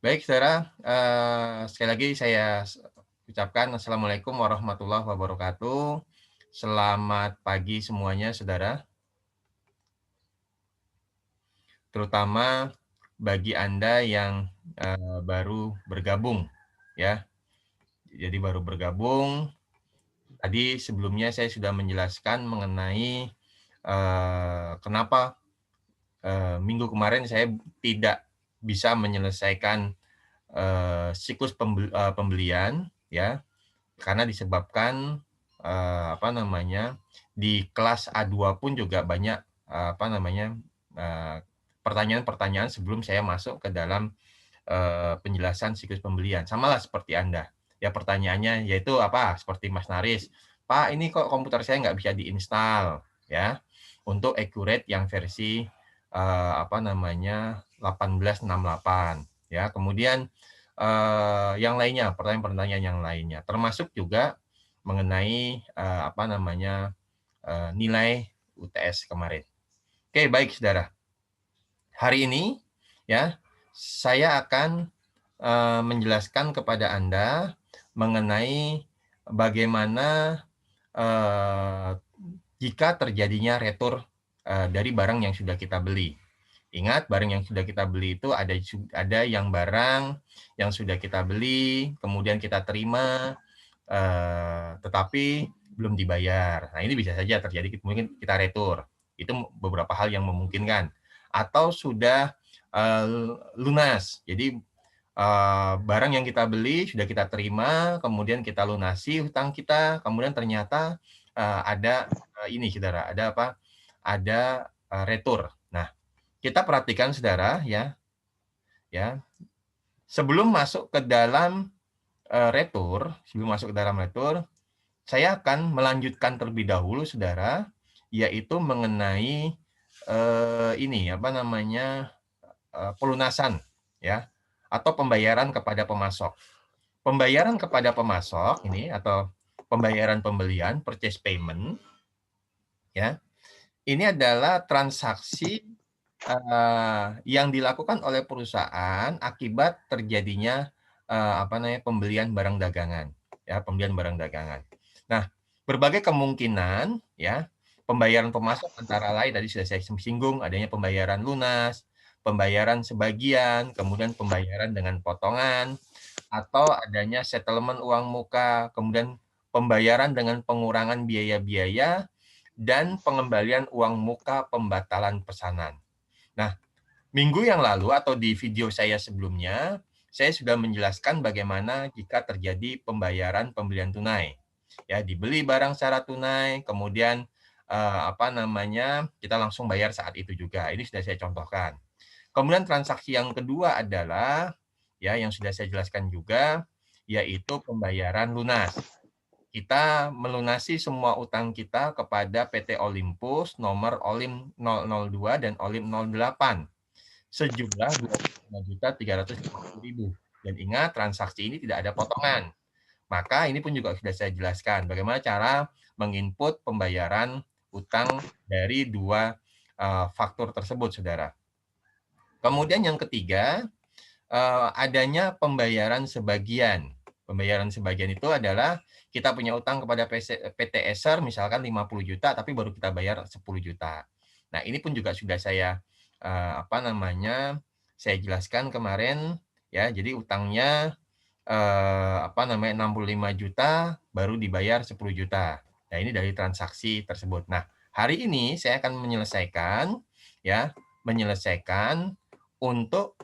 Baik, saudara, sekali lagi saya ucapkan assalamualaikum warahmatullahi wabarakatuh. Selamat pagi semuanya, saudara. Terutama bagi Anda yang baru bergabung, ya. Jadi baru bergabung. Tadi sebelumnya saya sudah menjelaskan mengenai kenapa minggu kemarin saya tidak bisa menyelesaikan siklus pembelian, ya. Karena disebabkan, di kelas A2 pun juga banyak, eee, pertanyaan-pertanyaan sebelum saya masuk ke dalam, penjelasan siklus pembelian. Samalah seperti Anda. Ya pertanyaannya yaitu apa, seperti Mas Naris, "Pak, ini kok komputer saya nggak bisa diinstal," ya, untuk Accurate yang versi, 1868, ya. Kemudian yang lainnya, pertanyaan-pertanyaan yang lainnya, termasuk juga mengenai, nilai UTS kemarin. Oke, baik saudara. Hari ini, ya, saya akan, menjelaskan kepada Anda mengenai bagaimana, eee, jika terjadinya retur, dari barang yang sudah kita beli. Ingat, barang yang sudah kita beli itu ada yang barang yang sudah kita beli, kemudian kita terima, tetapi belum dibayar. Nah, ini bisa saja terjadi, mungkin kita retur. Itu beberapa hal yang memungkinkan. Atau sudah, lunas. Jadi, barang yang kita beli sudah kita terima, kemudian kita lunasi hutang kita, kemudian ternyata, ada, ini saudara, ada, retur. Nah, kita perhatikan saudara ya, sebelum masuk ke dalam, retur, saya akan melanjutkan terlebih dahulu saudara, yaitu mengenai, pelunasan ya, atau pembayaran kepada pemasok. Pembayaran kepada pemasok ini atau pembayaran pembelian, purchase payment, ya, ini adalah transaksi yang dilakukan oleh perusahaan akibat terjadinya, pembelian barang dagangan, ya, pembelian barang dagangan. Nah, berbagai kemungkinan, ya, pembayaran pemasok antara lain tadi sudah saya singgung, adanya pembayaran lunas, pembayaran sebagian, kemudian pembayaran dengan potongan, atau adanya settlement uang muka, kemudian pembayaran dengan pengurangan biaya-biaya, dan pengembalian uang muka pembatalan pesanan. Nah, minggu yang lalu atau di video saya sebelumnya, saya sudah menjelaskan bagaimana jika terjadi pembayaran pembelian tunai. Ya, dibeli barang secara tunai, kemudian kita langsung bayar saat itu juga. Ini sudah saya contohkan. Kemudian transaksi yang kedua adalah ya yang sudah saya jelaskan juga, yaitu pembayaran lunas. Kita melunasi semua utang kita kepada PT Olympus nomor Olim 002 dan Olim 08 sejumlah Rp25.350.000. Dan ingat, transaksi ini tidak ada potongan. Maka ini pun juga sudah saya jelaskan bagaimana cara menginput pembayaran utang dari dua faktur tersebut, saudara. Kemudian yang ketiga, adanya pembayaran sebagian. Pembayaran sebagian itu adalah kita punya utang kepada PT Eser misalkan 50 juta, tapi baru kita bayar 10 juta. Nah, ini pun juga sudah saya saya jelaskan kemarin ya. Jadi utangnya 65 juta baru dibayar 10 juta. Nah, ini dari transaksi tersebut. Nah, hari ini saya akan menyelesaikan untuk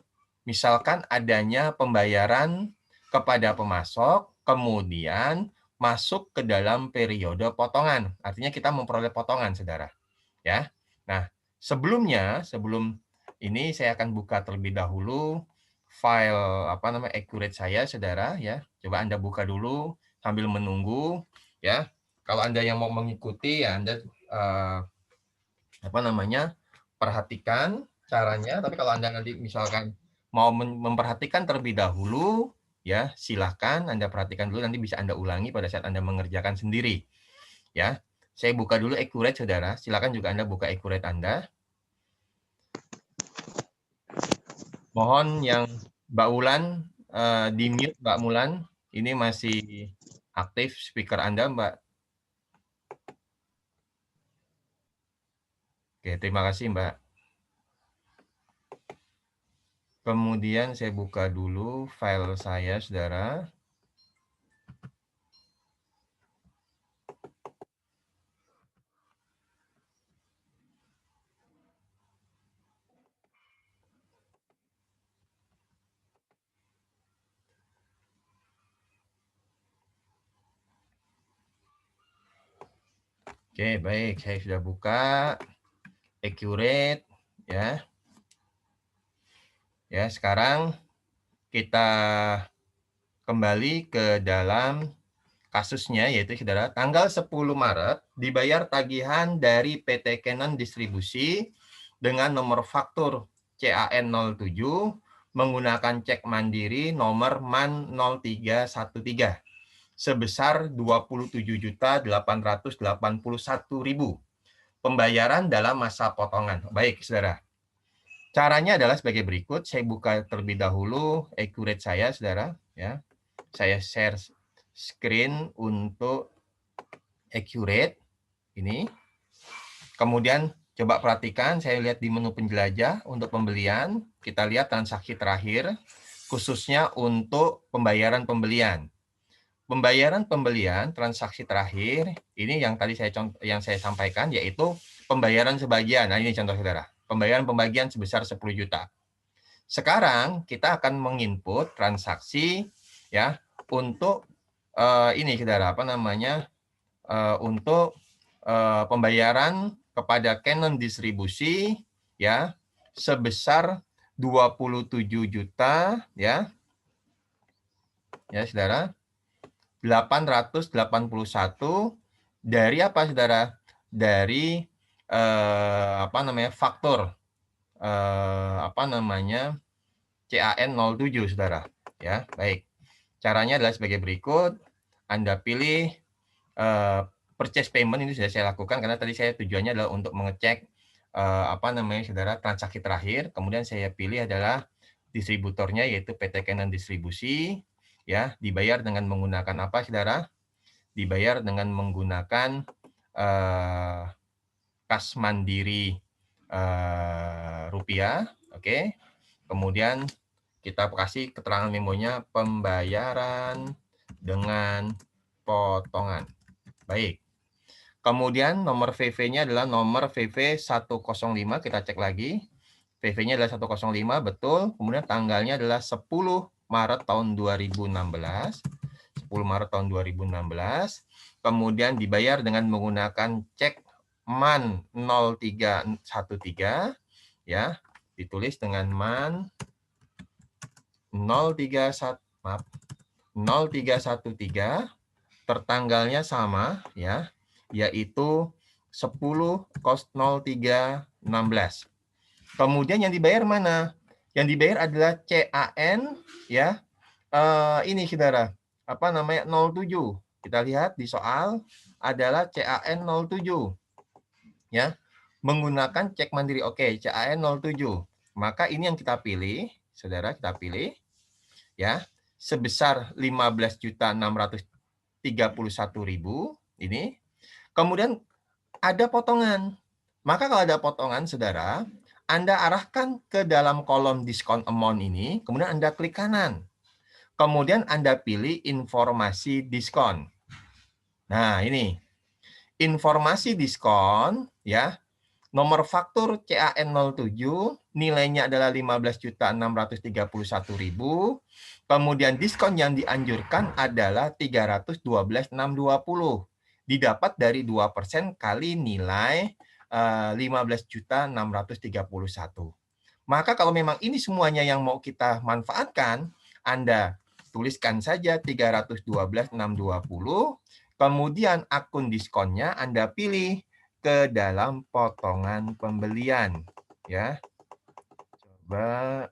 misalkan adanya pembayaran kepada pemasok, kemudian masuk ke dalam periode potongan. Artinya kita memperoleh potongan, saudara. Ya. Nah, sebelum ini saya akan buka terlebih dahulu file Accurate saya, saudara. Ya. Coba Anda buka dulu sambil menunggu. Ya. Kalau Anda yang mau mengikuti, ya Anda perhatikan caranya. Tapi kalau Anda nanti misalkan mau memperhatikan terlebih dahulu, ya silahkan Anda perhatikan dulu, nanti bisa Anda ulangi pada saat Anda mengerjakan sendiri. Ya, saya buka dulu Accurate, saudara. Silakan juga Anda buka Accurate Anda. Mohon yang Mbak Wulan, di mute Mbak Wulan. Ini masih aktif speaker Anda, Mbak. Oke, terima kasih, Mbak. Kemudian saya buka dulu file saya, saudara. Oke, baik. Saya sudah buka. Accurate, ya. Ya, sekarang kita kembali ke dalam kasusnya, yaitu saudara, tanggal 10 Maret dibayar tagihan dari PT Canon Distribusi dengan nomor faktur CAN 07 menggunakan cek mandiri nomor MAN 0313 sebesar 27.881.000. Pembayaran dalam masa potongan. Baik, saudara. Caranya adalah sebagai berikut. Saya buka terlebih dahulu Accurate saya, saudara. Ya, saya share screen untuk Accurate ini. Kemudian coba perhatikan, saya lihat di menu penjelajah untuk pembelian. Kita lihat transaksi terakhir, khususnya untuk pembayaran pembelian. Pembayaran pembelian transaksi terakhir ini yang tadi yang saya sampaikan, yaitu pembayaran sebagian. Nah, ini contoh saudara, pembayaran pembagian sebesar 10 juta. Sekarang kita akan menginput transaksi ya untuk ini saudara, apa namanya, untuk pembayaran kepada Canon Distribusi ya sebesar 27 juta ya saudara, 881 dari apa saudara? Dari apa namanya, faktur apa namanya, CAN 07 saudara. Ya, baik. Caranya adalah sebagai berikut. Anda pilih purchase payment, ini sudah saya lakukan karena tadi saya tujuannya adalah untuk mengecek apa namanya saudara, transaksi terakhir. Kemudian saya pilih adalah distributornya, yaitu PT Canon Distribusi. Ya, dibayar dengan menggunakan apa saudara? Dibayar dengan menggunakan kas mandiri rupiah. Oke. Kemudian kita kasih keterangan memonya pembayaran dengan potongan. Baik. Kemudian nomor VV-nya adalah nomor VV 105, kita cek lagi. VV-nya adalah 105, betul. Kemudian tanggalnya adalah 10 Maret tahun 2016. 10 Maret tahun 2016. Kemudian dibayar dengan menggunakan cek MAN 0313 ya. Ditulis dengan MAN 031 maaf 0313, tertanggalnya sama ya, yaitu 10/03/16. Kemudian yang dibayar mana? Yang dibayar adalah CAN ya. Ini saudara, apa namanya, 07. Kita lihat di soal adalah CAN 07 ya. Menggunakan cek mandiri. Oke, CAN 07. Maka ini yang kita pilih, saudara, kita pilih ya, sebesar 15.631.000 ini. Kemudian ada potongan. Maka kalau ada potongan, saudara, Anda arahkan ke dalam kolom diskon amount ini, kemudian Anda klik kanan. Kemudian Anda pilih informasi diskon. Nah, ini informasi diskon ya. Nomor faktur CAN 07, nilainya adalah 15.631.000. Kemudian diskon yang dianjurkan adalah 312.620. Didapat dari 2% kali nilai 15.631. Maka kalau memang ini semuanya yang mau kita manfaatkan, Anda tuliskan saja 312.620. Kemudian akun diskonnya Anda pilih ke dalam potongan pembelian ya. Coba,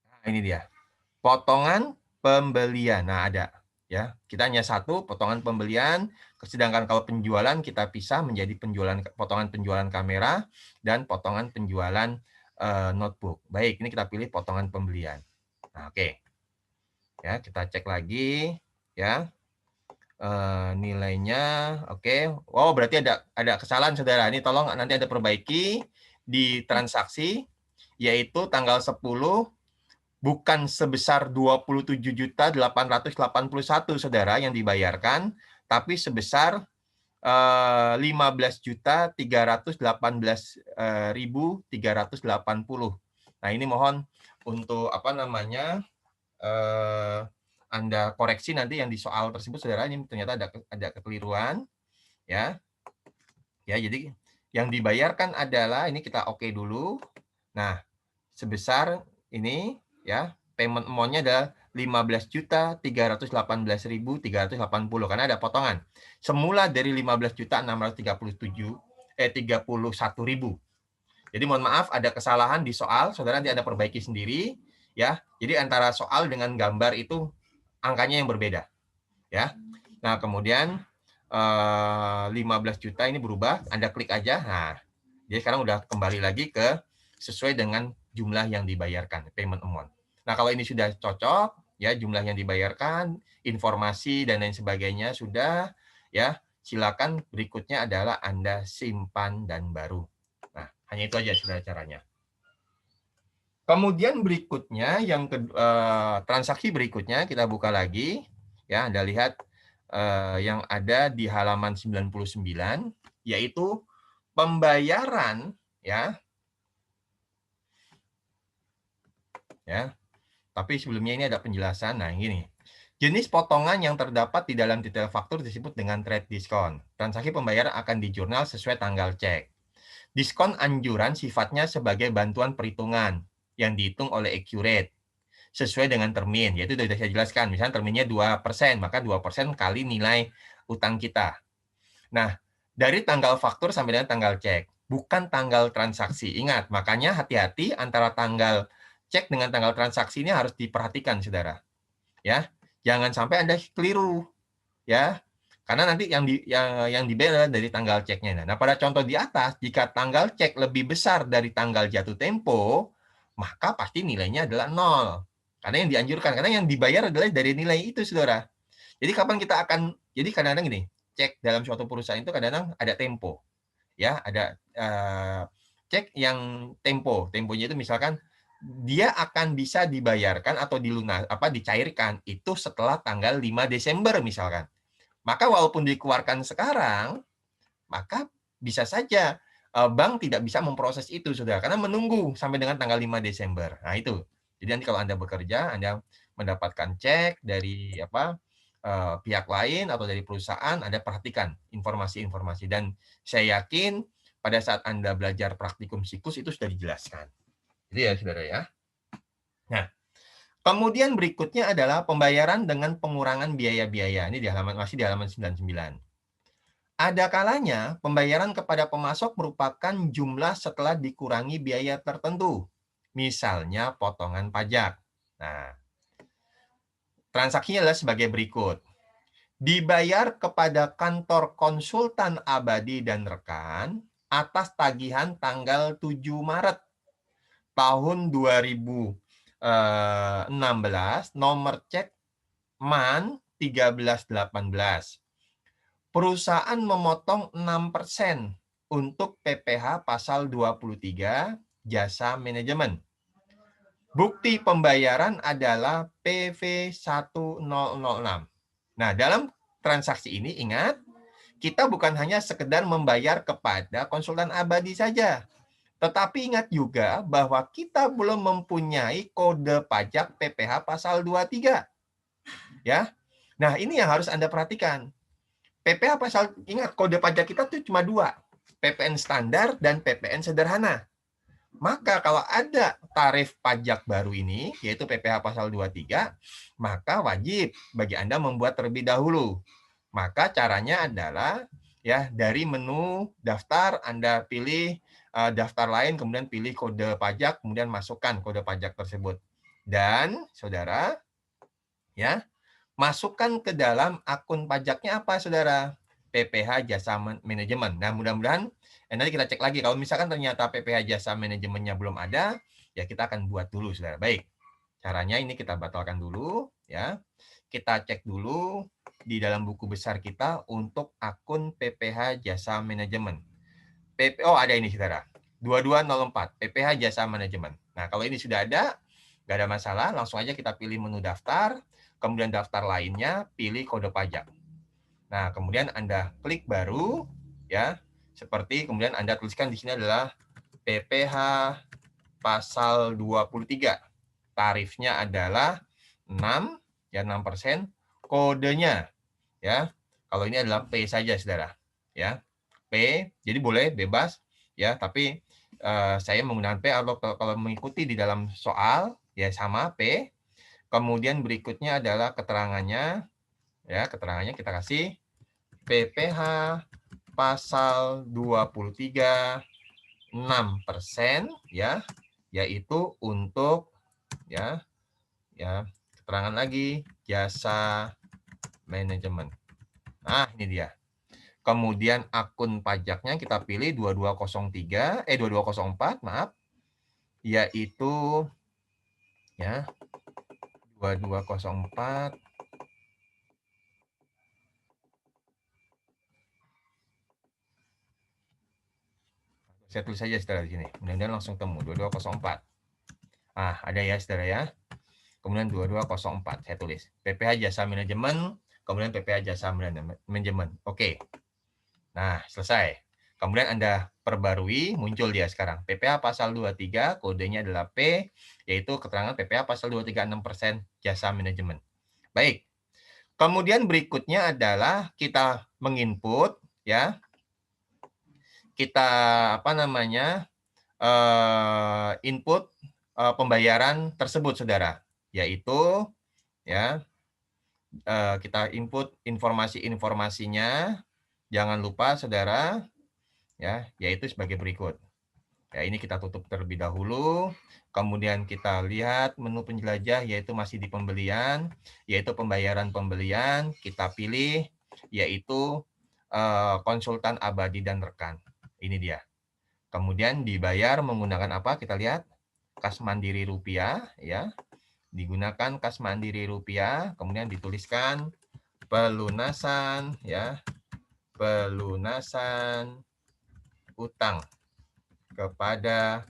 nah ini dia potongan pembelian. Nah, ada ya, kita hanya satu potongan pembelian, sedangkan kalau penjualan kita pisah menjadi potongan penjualan kamera dan potongan penjualan notebook. Baik, ini kita pilih potongan pembelian. Nah, oke. Ya, kita cek lagi ya. Nilainya oke. Oh, berarti ada kesalahan Saudara. Ini tolong nanti ada perbaiki di transaksi, yaitu tanggal 10 bukan sebesar 27.881 Saudara yang dibayarkan, tapi sebesar 15.318.380. Nah, ini mohon untuk apa namanya Anda koreksi nanti yang di soal tersebut Saudara, ini ternyata ada kekeliruan ya. Ya, jadi yang dibayarkan adalah ini kita oke dulu. Nah, sebesar ini ya, payment amount-nya adalah 15.318.380 karena ada potongan. Semula dari 15.631.000. Jadi mohon maaf ada kesalahan di soal, Saudara nanti Anda perbaiki sendiri ya. Jadi antara soal dengan gambar itu angkanya yang berbeda ya. Nah, kemudian 15 juta ini berubah, Anda klik aja. Nah, jadi sekarang udah kembali lagi ke sesuai dengan jumlah yang dibayarkan, payment amount. Nah, kalau ini sudah cocok, ya jumlah yang dibayarkan, informasi dan lain sebagainya sudah, ya silakan berikutnya adalah Anda simpan dan baru. Nah, hanya itu aja sudah caranya. Kemudian berikutnya yang transaksi berikutnya kita buka lagi, ya Anda lihat yang ada di halaman 99, yaitu pembayaran ya. Tapi sebelumnya ini ada penjelasan. Nah, ini jenis potongan yang terdapat di dalam detail faktur disebut dengan trade discount. Transaksi pembayaran akan dijurnal sesuai tanggal cek. Diskon anjuran sifatnya sebagai bantuan perhitungan yang dihitung oleh accurate sesuai dengan termin, yaitu sudah saya jelaskan. Misalnya terminnya 2%, maka 2% kali nilai utang kita. Nah, dari tanggal faktur sampai dengan tanggal cek, bukan tanggal transaksi. Ingat, makanya hati-hati antara tanggal cek dengan tanggal transaksi ini harus diperhatikan, Saudara. Ya, jangan sampai Anda keliru. Ya, karena nanti yang dibayar dari tanggal ceknya. Nah, pada contoh di atas, jika tanggal cek lebih besar dari tanggal jatuh tempo, maka pasti nilainya adalah 0. Karena yang dianjurkan, karena yang dibayar adalah dari nilai itu, Saudara. Jadi kapan kita akan, jadi kadang-kadang gini, cek dalam suatu perusahaan itu kadang-kadang ada tempo. Ya, ada cek yang tempo. Temponya itu misalkan dia akan bisa dibayarkan atau dicairkan itu setelah tanggal 5 Desember misalkan. Maka walaupun dikeluarkan sekarang, maka bisa saja bank tidak bisa memproses itu, Saudara, karena menunggu sampai dengan tanggal 5 Desember. Nah, itu. Jadi nanti kalau Anda bekerja, Anda mendapatkan cek dari pihak lain atau dari perusahaan, Anda perhatikan informasi-informasi. Dan saya yakin pada saat Anda belajar praktikum siklus itu sudah dijelaskan. Jadi ya, Saudara ya. Nah, kemudian berikutnya adalah pembayaran dengan pengurangan biaya-biaya. Ini masih di halaman 99. Ada kalanya pembayaran kepada pemasok merupakan jumlah setelah dikurangi biaya tertentu. Misalnya potongan pajak. Nah, transaksinya adalah sebagai berikut. Dibayar kepada kantor konsultan Abadi dan rekan atas tagihan tanggal 7 Maret tahun 2016, nomor cek MAN 1318. Perusahaan memotong 6% untuk PPh pasal 23 jasa manajemen. Bukti pembayaran adalah PV 1006. Nah, dalam transaksi ini ingat, kita bukan hanya sekedar membayar kepada konsultan Abadi saja. Tetapi ingat juga bahwa kita belum mempunyai kode pajak PPh pasal 23. Ya. Nah, ini yang harus Anda perhatikan. PPh pasal, ingat kode pajak kita tuh cuma 2, PPN standar dan PPN sederhana. Maka kalau ada tarif pajak baru ini, yaitu PPh pasal 23, maka wajib bagi Anda membuat terlebih dahulu. Maka caranya adalah ya dari menu daftar Anda pilih daftar lain, kemudian pilih kode pajak, kemudian masukkan kode pajak tersebut. Dan Saudara ya masukkan ke dalam akun pajaknya apa, Saudara? PPh jasa manajemen. Nah, mudah-mudahan Nanti kita cek lagi. Kalau misalkan ternyata PPh jasa manajemennya belum ada, ya kita akan buat dulu, saudara. Baik. Caranya ini kita batalkan dulu, ya. Kita cek dulu di dalam buku besar kita untuk akun PPh jasa manajemen. Oh, ada ini, saudara. 2204, PPh jasa manajemen. Nah, kalau ini sudah ada, nggak ada masalah. Langsung aja kita pilih menu daftar. Kemudian daftar lainnya, pilih kode pajak. Nah, kemudian Anda klik baru, ya. Seperti kemudian Anda tuliskan di sini adalah PPh pasal 23. Tarifnya adalah 6, ya 6%. Kodenya, ya. Kalau ini adalah P saja, saudara. Ya, P. Jadi boleh bebas, ya. Tapi saya menggunakan P kalau mengikuti di dalam soal, ya sama P. Kemudian berikutnya adalah keterangannya, ya. Keterangannya kita kasih PPh pasal 23 6%, ya, yaitu untuk ya keterangan lagi jasa manajemen. Nah, ini dia. Kemudian akun pajaknya kita pilih 2204, maaf, yaitu ya 2204. Saya tulis saja, saudara, di sini. Mudah-mudahan langsung temu 2204. Ah, ada ya, saudara, ya. Kemudian 2204 saya tulis. PPh jasa manajemen, kemudian PPh jasa manajemen. Oke. Nah, selesai. Kemudian Anda perbarui, muncul dia sekarang. PPh pasal 23, kodenya adalah P, yaitu keterangan PPh pasal 236% jasa manajemen. Baik. Kemudian berikutnya adalah kita menginput, ya. Kita input pembayaran tersebut, saudara, yaitu ya kita input informasinya, jangan lupa, saudara, ya, yaitu sebagai berikut. Ya, ini kita tutup terlebih dahulu, kemudian kita lihat menu penjelajah, yaitu masih di pembelian, yaitu pembayaran pembelian, kita pilih, yaitu konsultan abadi dan rekan. Ini dia. Kemudian dibayar menggunakan apa? Kita lihat kas mandiri rupiah, ya. Digunakan kas mandiri rupiah, kemudian dituliskan pelunasan, ya. Pelunasan utang kepada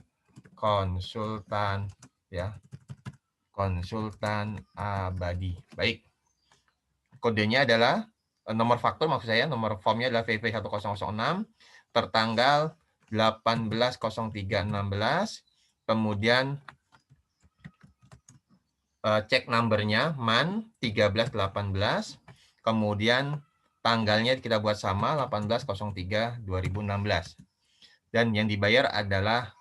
konsultan, ya. Konsultan abadi. Baik. Kodenya adalah nomor faktur, maksud saya, nomor formnya adalah VV1006 tertanggal 18.03.16, kemudian cek numbernya MAN 1318, kemudian tanggalnya kita buat sama 18.03.2016, dan yang dibayar adalah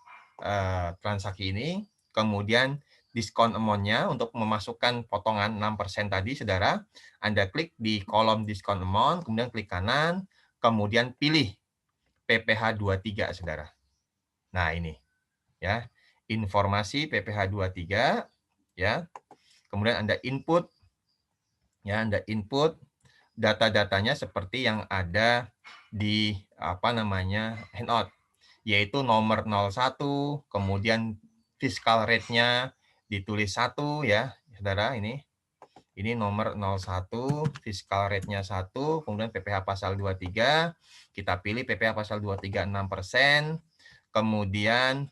transaksi ini. Kemudian diskon amount-nya untuk memasukkan potongan 6% tadi, saudara, Anda klik di kolom diskon amount, kemudian klik kanan, kemudian pilih PPh 23, saudara. Nah, ini ya, informasi PPh 23, ya. Kemudian Anda input, ya, Anda input data-datanya seperti yang ada di handout, yaitu nomor 01, kemudian fiscal rate-nya ditulis 1, ya, saudara, ini nomor 01, fiscal rate-nya 1, kemudian PPh pasal 23, kita pilih PPh pasal 23 6%, kemudian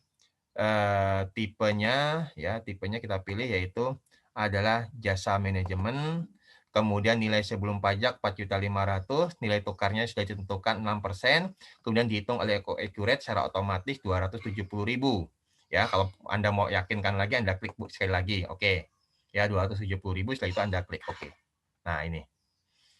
tipenya, ya, tipenya kita pilih yaitu adalah jasa manajemen, kemudian nilai sebelum pajak 4.500.000, nilai tukarnya sudah ditentukan 6%, kemudian dihitung oleh Accurate secara otomatis 270.000. Ya, kalau Anda mau yakinkan lagi, Anda klik sekali lagi, oke. Ya, 270.000, setelah itu Anda klik oke. Nah, ini.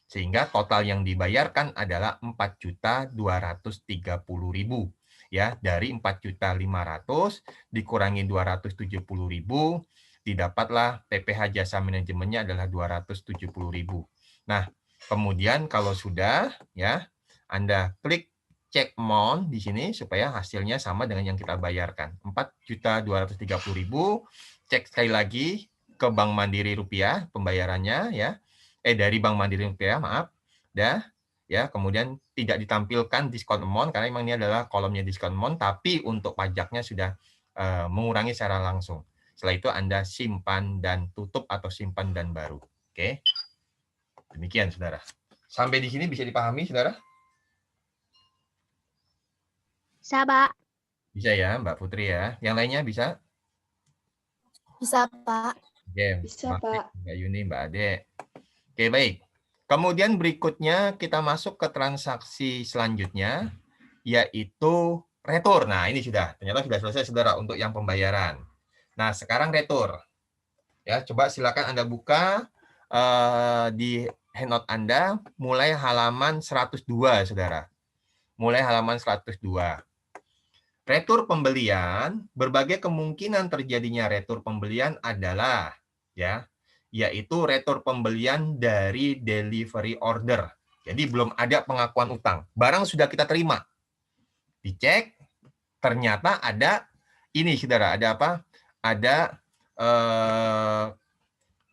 Sehingga total yang dibayarkan adalah 4.230.000. Ya, dari 4.500.000 dikurangi 270.000, didapatlah PPh jasa manajemennya adalah 270.000. Nah, kemudian kalau sudah, ya, Anda klik cek amount di sini supaya hasilnya sama dengan yang kita bayarkan. 4.230.000, cek sekali lagi ke Bank Mandiri Rupiah pembayarannya, ya. Dari Bank Mandiri Rupiah, maaf. Dah, ya, kemudian tidak ditampilkan diskon amount karena memang ini adalah kolomnya diskon amount, tapi untuk pajaknya sudah mengurangi secara langsung. Setelah itu Anda simpan dan tutup atau simpan dan baru. Oke. Demikian, Saudara. Sampai di sini bisa dipahami, Saudara? Bisa, Pak. Bisa ya, Mbak Putri ya. Yang lainnya bisa? Bisa, Pak. Oke, Bisa, Mbak Pak. Mbak Yuni, Mbak Ade. Oke, baik. Kemudian berikutnya kita masuk ke transaksi selanjutnya, yaitu retur. Nah, ini ternyata sudah selesai, Saudara, untuk yang pembayaran. Nah, sekarang retur. Ya, coba silakan Anda buka di handout Anda, mulai halaman 102, Saudara. Mulai halaman 102. Retur pembelian, berbagai kemungkinan terjadinya retur pembelian adalah yaitu retur pembelian dari delivery order. Jadi belum ada pengakuan utang. Barang sudah kita terima. Dicek, ternyata ada ini, Saudara, ada apa? Ada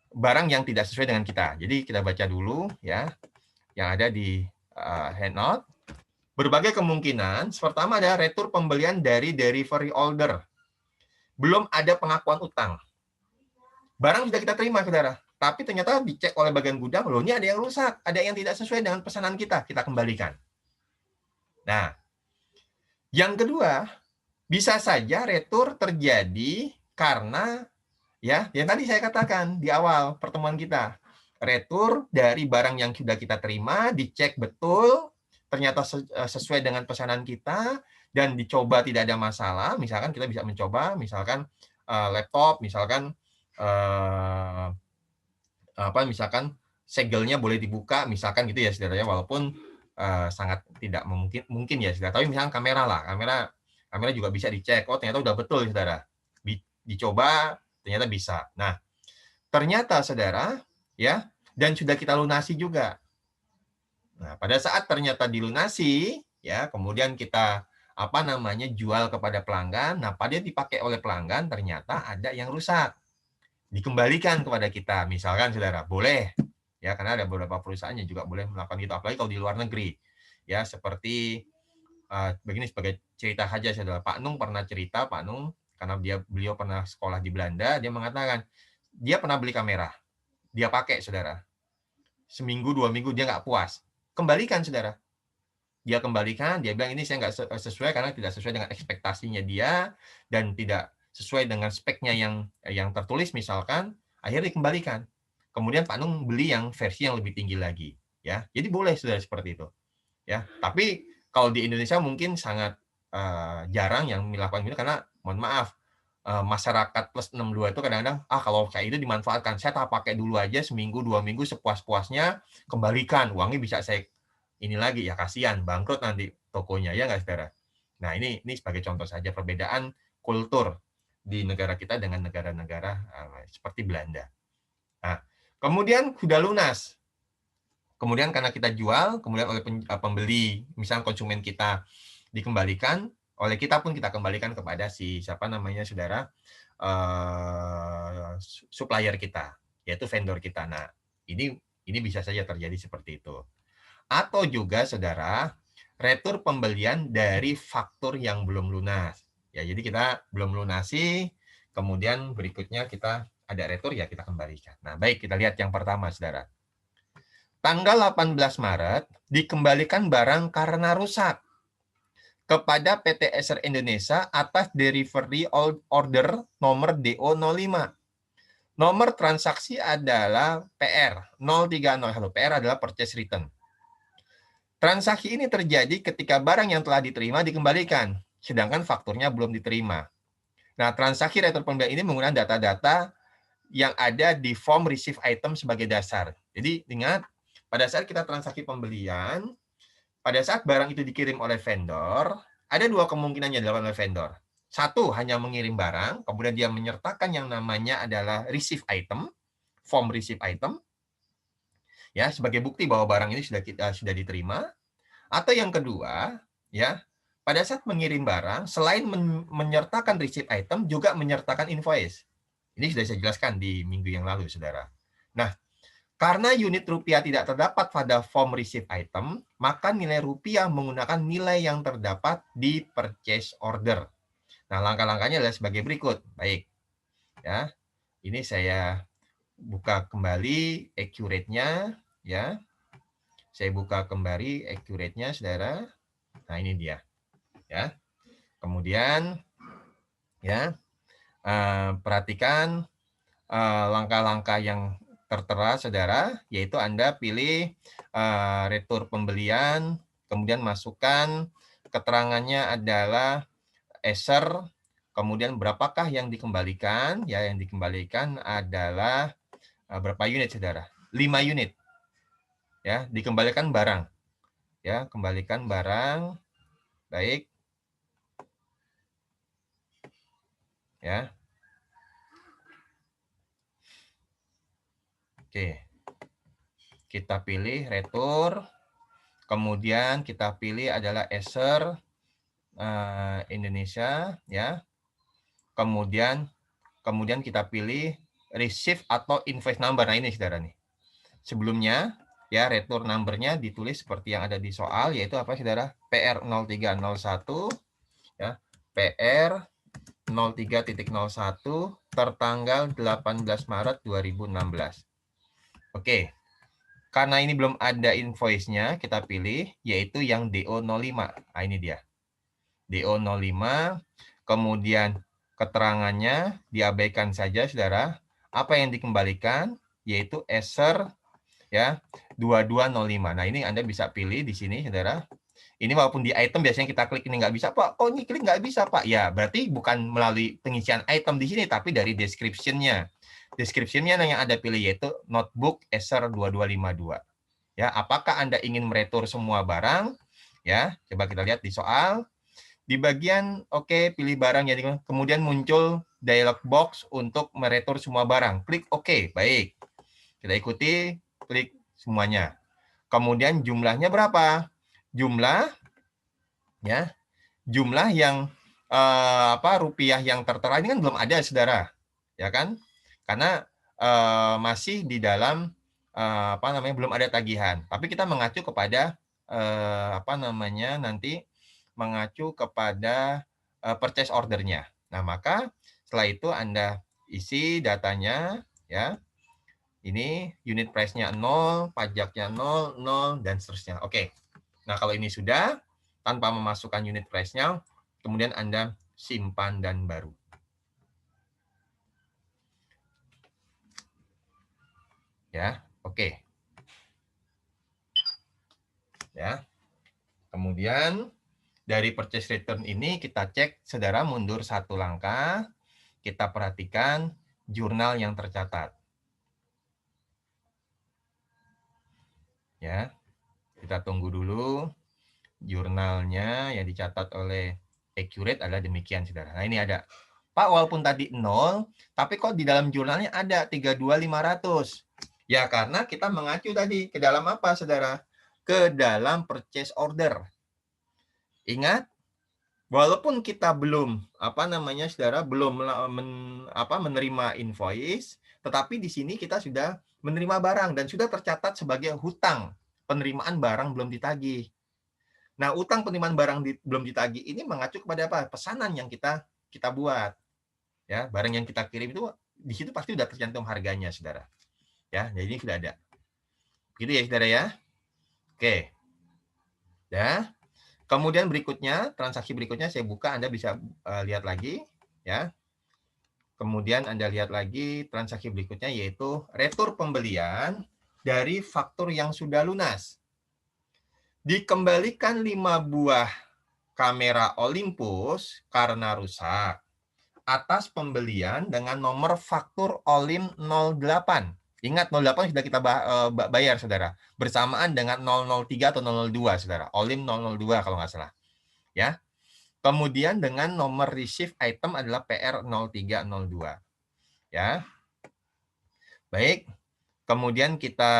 barang yang tidak sesuai dengan kita. Jadi kita baca dulu ya yang ada di handout. Berbagai kemungkinan, pertama ada retur pembelian dari delivery order. Belum ada pengakuan utang. Barang sudah kita terima, Saudara. Tapi ternyata dicek oleh bagian gudang, loh ini ada yang rusak, ada yang tidak sesuai dengan pesanan kita kembalikan. Nah, yang kedua, bisa saja retur terjadi karena yang tadi saya katakan di awal pertemuan kita. Retur dari barang yang sudah kita terima, dicek betul, ternyata sesuai dengan pesanan kita, dan dicoba tidak ada masalah. Misalkan kita bisa mencoba, misalkan laptop, misalkan misalkan segelnya boleh dibuka, misalkan gitu ya, Saudara, walaupun sangat tidak mungkin ya, Saudara. Tapi misalkan kamera lah, kamera juga bisa dicek. Oh, ternyata udah betul, Saudara. Dicoba, ternyata bisa. Nah, ternyata, Saudara, ya, dan sudah kita lunasi juga. Nah, pada saat ternyata dilunasi, ya, kemudian kita jual kepada pelanggan. Nah, pada dipakai oleh pelanggan ternyata ada yang rusak. Dikembalikan kepada kita. Misalkan, Saudara, boleh ya, karena ada beberapa perusahaan yang juga boleh melakukan itu, apalagi kalau di luar negeri. Ya, seperti begini sebagai cerita saja, Saudara. Pak Nung pernah cerita, Pak Nung, karena beliau pernah sekolah di Belanda, dia mengatakan dia pernah beli kamera. Dia pakai, Saudara. Seminggu, 2 minggu dia nggak puas. Kembalikan, Saudara. Dia kembalikan, dia bilang ini saya nggak sesuai karena tidak sesuai dengan ekspektasinya dia dan tidak sesuai dengan speknya yang tertulis misalkan, akhirnya dikembalikan. Kemudian Pak Nung beli yang versi yang lebih tinggi lagi, ya. Jadi boleh, Saudara, seperti itu. Ya, tapi kalau di Indonesia mungkin sangat jarang yang melakukan itu karena mohon maaf, masyarakat plus 62 itu kadang-kadang kalau kayak itu dimanfaatkan, saya tak pakai dulu aja seminggu 2 minggu sepuas-puasnya, kembalikan, uangnya bisa saya ini lagi, ya kasihan, bangkrut nanti tokonya, ya nggak, Saudara? Nah, ini sebagai contoh saja perbedaan kultur di negara kita dengan negara-negara seperti Belanda. Nah, kemudian sudah lunas. Kemudian karena kita jual, kemudian oleh pembeli, misalnya konsumen kita dikembalikan, oleh kita pun kita kembalikan kepada Saudara, supplier kita, yaitu vendor kita. Nah, ini bisa saja terjadi seperti itu. Atau juga, Saudara, retur pembelian dari faktur yang belum lunas. Ya, jadi kita belum lunasi, kemudian berikutnya kita ada retur, ya kita kembalikan. Nah, baik, kita lihat yang pertama, Saudara. Tanggal 18 Maret, dikembalikan barang karena rusak kepada PT Esser Indonesia atas delivery order nomor DO05. Nomor transaksi adalah PR 030. PR adalah purchase return. Transaksi ini terjadi ketika barang yang telah diterima dikembalikan, sedangkan fakturnya belum diterima. Nah, transaksi retur pembelian ini menggunakan data-data yang ada di form receive item sebagai dasar. Jadi, ingat, pada saat kita transaksi pembelian, pada saat barang itu dikirim oleh vendor, ada 2 kemungkinan yang dilakukan oleh vendor. Satu, hanya mengirim barang, kemudian dia menyertakan yang namanya adalah receive item, form receive item, ya, sebagai bukti bahwa barang ini sudah diterima. Atau yang kedua, ya, pada saat mengirim barang, selain menyertakan receipt item, juga menyertakan invoice. Ini sudah saya jelaskan di minggu yang lalu, Saudara. Nah, Karena unit rupiah tidak terdapat pada form receive item, maka nilai rupiah menggunakan nilai yang terdapat di purchase order. Nah, langkah-langkahnya adalah sebagai berikut. Baik. Ya. Ini saya buka kembali accurate-nya, ya. Saya buka kembali accurate-nya, Saudara. Nah, ini dia. Ya. Kemudian ya, perhatikan langkah-langkah yang tertera, Saudara, yaitu Anda pilih retur pembelian, kemudian masukkan keterangannya adalah Acer, kemudian berapakah yang dikembalikan? Ya, yang dikembalikan adalah berapa unit, Saudara? 5 unit. Ya, dikembalikan barang. Ya, kembalikan barang. Baik. Ya. Oke. Kita pilih retur, kemudian kita pilih adalah Acer Indonesia, ya. Kemudian kita pilih receive atau invoice number. Nah, ini Saudara nih. Sebelumnya ya retur number-nya ditulis seperti yang ada di soal, yaitu apa Saudara? PR0301 ya. PR 03.01 tertanggal 18 Maret 2016. Oke. Karena ini belum ada invoice-nya, kita pilih yaitu yang DO05. Nah, ini dia. DO05, kemudian keterangannya diabaikan saja, Saudara. Apa yang dikembalikan yaitu Acer ya 2205. Nah, ini Anda bisa pilih di sini, Saudara. Ini walaupun di item biasanya kita klik ini nggak bisa, Pak. Kok ini klik nggak bisa, Pak? Ya, berarti bukan melalui pengisian item di sini, tapi dari description-nya. Description-nya yang Anda pilih yaitu notebook Acer 2252. Ya, apakah Anda ingin meretur semua barang? Ya, coba kita lihat di soal. Di bagian oke, pilih barang, jadi kemudian muncul dialog box untuk meretur semua barang. Klik oke, baik. Kita ikuti, klik semuanya. Kemudian jumlahnya berapa? Jumlah ya, jumlah yang rupiah yang tertera ini kan belum ada, Saudara. Ya kan? Karena masih di dalam belum ada tagihan. Tapi kita mengacu kepada nanti mengacu kepada purchase order-nya. Nah, maka setelah itu Anda isi datanya ya. Ini unit price-nya 0, pajaknya 0, 0 dan seterusnya. Oke. Nah, kalau ini sudah tanpa memasukkan unit price-nya, kemudian Anda simpan dan baru. Ya, oke. Ya. Kemudian dari purchase return ini kita cek, Saudara mundur satu langkah, kita perhatikan jurnal yang tercatat. Ya. Kita tunggu dulu. Jurnalnya yang dicatat oleh Accurate adalah demikian, Saudara. Nah, ini ada. Pak, walaupun tadi 0, tapi kok di dalam jurnalnya ada 32.500. Ya, karena kita mengacu tadi ke dalam apa, Saudara? Ke dalam purchase order. Ingat, walaupun kita belum Saudara, belum menerima invoice, tetapi di sini kita sudah menerima barang dan sudah tercatat sebagai hutang penerimaan barang belum ditagih. Nah, utang penerimaan barang belum ditagih ini mengacu kepada apa? Pesanan yang kita buat. Ya, barang yang kita kirim itu di situ pasti sudah tercantum harganya, Saudara. Ya, jadi ini sudah ada. Gitu ya, Saudara ya. Oke. Ya. Kemudian berikutnya, transaksi berikutnya saya buka, Anda bisa lihat lagi, ya. Kemudian Anda lihat lagi transaksi berikutnya yaitu retur pembelian dari faktur yang sudah lunas. Dikembalikan 5 buah kamera Olympus karena rusak atas pembelian dengan nomor faktur Olim 08. Ingat 08 sudah kita bayar, Saudara. Bersamaan dengan 003 atau 002, Saudara. Olim 002 kalau nggak salah. Ya. Kemudian dengan nomor receive item adalah PR0302. Ya. Baik. Kemudian kita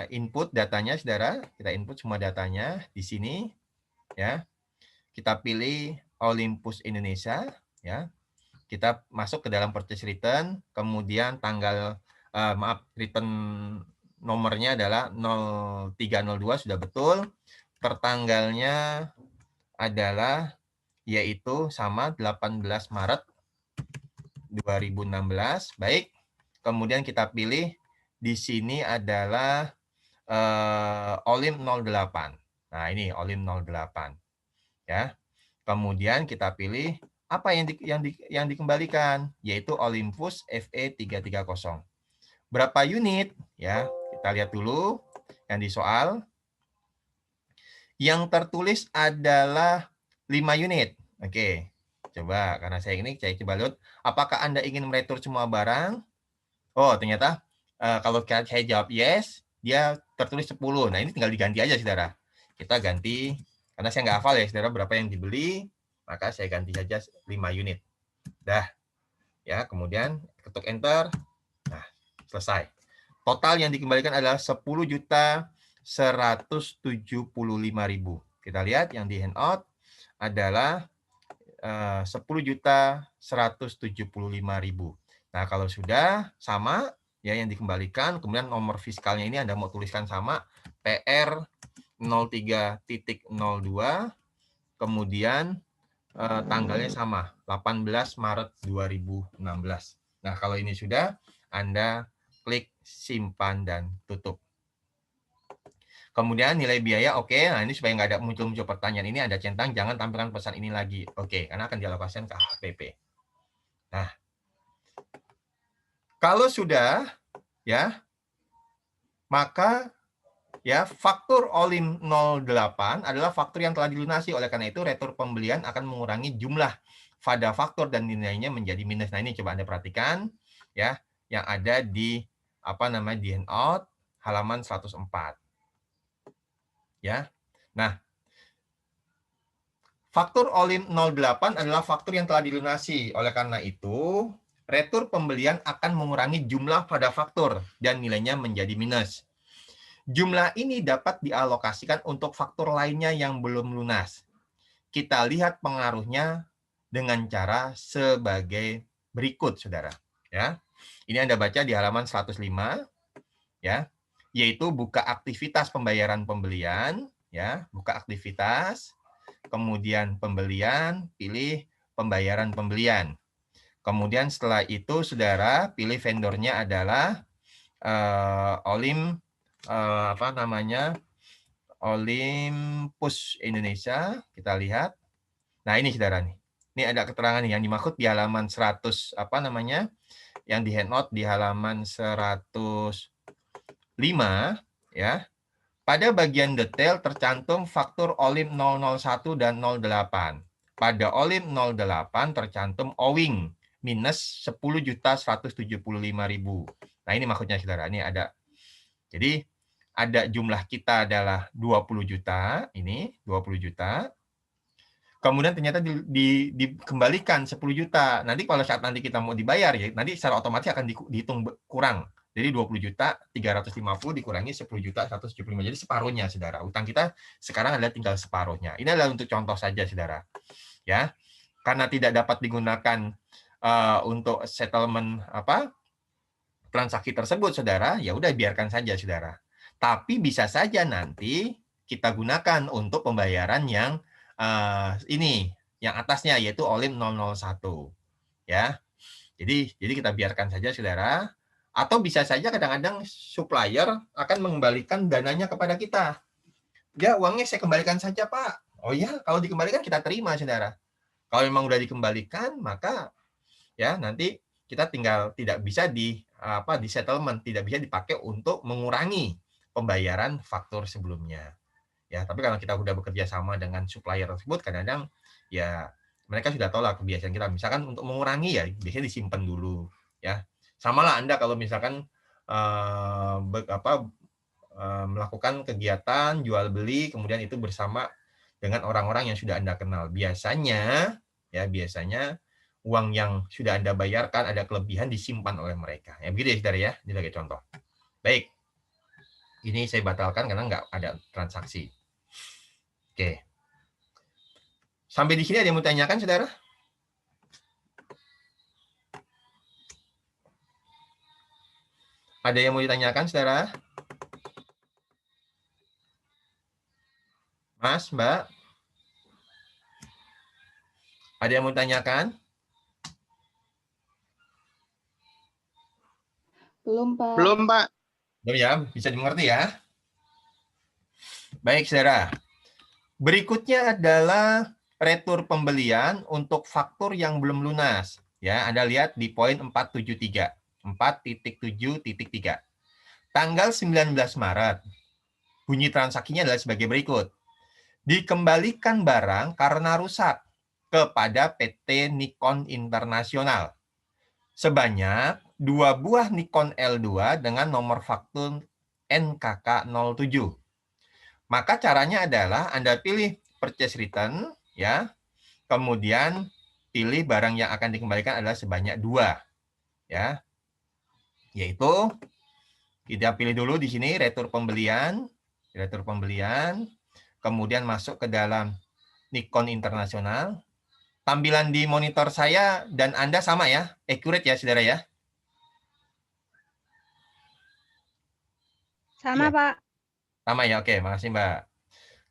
input datanya, Saudara. Kita input semua datanya di sini. Ya. Kita pilih Olympus Indonesia. Ya. Kita masuk ke dalam purchase return, kemudian tanggal return nomornya adalah 0302 sudah betul. Tertanggalnya adalah yaitu sama 18 Maret 2016. Baik. Kemudian kita pilih di sini adalah Olim 08. Nah, ini Olim 08. Ya. Kemudian kita pilih apa yang dikembalikan, yaitu Olympus FE330. Berapa unit? Ya, kita lihat dulu yang di soal. Yang tertulis adalah 5 unit. Oke. Coba karena saya coba lihat apakah Anda ingin meretur semua barang? Oh, ternyata kalau saya jawab yes, dia tertulis 10. Nah, ini tinggal diganti aja, Saudara. Kita ganti karena saya nggak hafal ya, Saudara, berapa yang dibeli, maka saya ganti saja 5 unit. Dah. Ya, kemudian ketuk enter. Nah, selesai. Total yang dikembalikan adalah 10.175.000. Kita lihat yang di handout adalah 10.175.000. Nah, kalau sudah sama ya yang dikembalikan, kemudian nomor fiskalnya ini Anda mau tuliskan sama PR 03.02, kemudian tanggalnya sama 18 Maret 2016. Nah, kalau ini sudah, Anda klik simpan dan tutup. Kemudian nilai biaya oke. Nah, ini supaya nggak ada muncul-muncul pertanyaan ini ada centang jangan tampilkan pesan ini lagi. Oke, karena akan dialokasikan ke HPP. Nah, kalau sudah ya, maka ya faktur Olim 08 adalah faktur yang telah dilunasi. Oleh karena itu retur pembelian akan mengurangi jumlah pada faktur dan nilainya menjadi minus. Nah, ini coba Anda perhatikan ya, yang ada di di handout halaman 104. Ya. Nah, faktur Olim 08 adalah faktur yang telah dilunasi. Oleh karena itu, retur pembelian akan mengurangi jumlah pada faktur dan nilainya menjadi minus. Jumlah ini dapat dialokasikan untuk faktur lainnya yang belum lunas. Kita lihat pengaruhnya dengan cara sebagai berikut, Saudara. Ya. Ini Anda baca di halaman 105 ya, yaitu buka aktivitas pembayaran pembelian, ya, buka aktivitas, kemudian pembelian, pilih pembayaran pembelian. Kemudian setelah itu Saudara pilih vendornya adalah Olim Olympus Indonesia. Kita lihat. Nah, ini Saudara nih. Ini ada keterangan yang dimaksud di halaman 100 yang di handout di halaman 105 ya. Pada bagian detail tercantum faktur Olim 001 dan 08. Pada Olim 08 tercantum owing minus 10.175.000. Nah, ini maksudnya Saudara. Ini ada. Jadi ada jumlah kita adalah 20 juta, ini 20 juta. Kemudian ternyata dikembalikan 10 juta. Nanti kalau saat nanti kita mau dibayar ya, nanti secara otomatis akan dihitung kurang. Jadi 20 juta 350 dikurangi 10 juta 175. Jadi separuhnya, Saudara. Utang kita sekarang adalah tinggal separuhnya. Ini adalah untuk contoh saja, Saudara. Ya. Karena tidak dapat digunakan untuk settlement transaksi tersebut, Saudara, ya udah biarkan saja, Saudara. Tapi bisa saja nanti kita gunakan untuk pembayaran yang ini, yang atasnya yaitu Olim 001. Ya. Jadi kita biarkan saja, Saudara. Atau bisa saja kadang-kadang supplier akan mengembalikan dananya kepada kita. Ya, uangnya saya kembalikan saja, Pak. Oh ya, kalau dikembalikan kita terima, Saudara. Kalau memang udah dikembalikan, maka ya nanti kita tinggal tidak bisa di settlement, tidak bisa dipakai untuk mengurangi pembayaran faktur sebelumnya. Ya, tapi kalau kita sudah bekerja sama dengan supplier tersebut, kadang-kadang ya mereka sudah tahu lah kebiasaan kita. Misalkan untuk mengurangi ya biasanya disimpan dulu, ya. Samalah Anda kalau misalkan melakukan kegiatan jual beli, kemudian itu bersama dengan orang-orang yang sudah Anda kenal. Biasanya uang yang sudah Anda bayarkan ada kelebihan disimpan oleh mereka. Ya begitu ya, Saudara ya. Ini sebagai contoh. Baik. Ini saya batalkan karena nggak ada transaksi. Oke. Sampai di sini ada yang mau tanyakan, Saudara? Ada yang mau ditanyakan, Saudara? Mas, Mbak? Ada yang mau tanyakan? Belum, Pak. Belum, Pak. Belum ya? Bisa dimengerti ya? Baik, saudara. Berikutnya adalah retur pembelian untuk faktur yang belum lunas. Ya, Anda lihat di poin 473. 4.7.3. Tanggal 19 Maret. Bunyi transaksinya adalah sebagai berikut. Dikembalikan barang karena rusak kepada PT Nikon Internasional. Sebanyak 2 buah Nikon L2 dengan nomor faktur NKK07. Maka caranya adalah Anda pilih purchase return, ya. Kemudian pilih barang yang akan dikembalikan adalah sebanyak 2, ya. Yaitu kita pilih dulu di sini retur pembelian, kemudian masuk ke dalam Nikon Internasional. Tampilan di monitor saya dan Anda sama ya, accurate ya, saudara ya. Sama, Iya. Pak. Sama ya, oke, makasih Mbak.